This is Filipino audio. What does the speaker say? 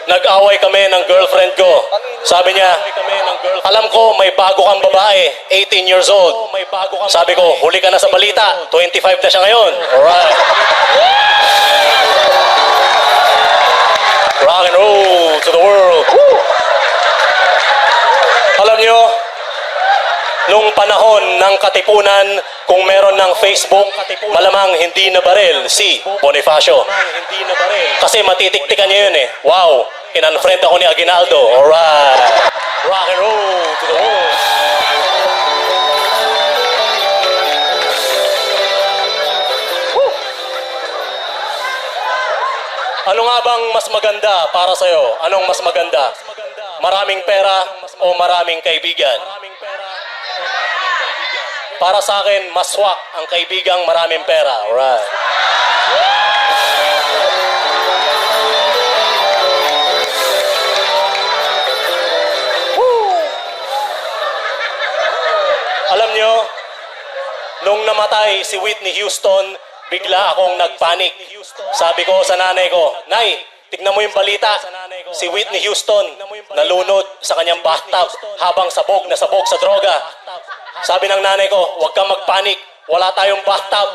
Nag-away kami ng girlfriend ko. Sabi niya, alam ko may bago kang babae, 18 years old. Sabi ko, huli ka na sa balita, 25 na siya ngayon. Alright. Rock and roll to the world. Woo! Alam niyo, nung panahon ng Katipunan, kung meron ng Facebook, malamang hindi na baril si Bonifacio. Kasi matitiktikan niya yun eh. Wow, in-unfriend ako ni Aguinaldo. Alright. Rock and roll to the world. Woo! Ano nga bang mas maganda para sa'yo? Anong mas maganda? Maraming pera o maraming kaibigan? Para sa akin, mas swak ang kaibigang maraming pera. Alright. Alam nyo, nung namatay si Whitney Houston, bigla akong nagpanik. Sabi ko sa nanay ko, Nay, tignan mo yung balita. Si Whitney Houston nalunod sa kanyang bathtub habang sabog na sabog sa droga. Sabi ng nanay ko, huwag kang magpanik. Wala tayong bathtub.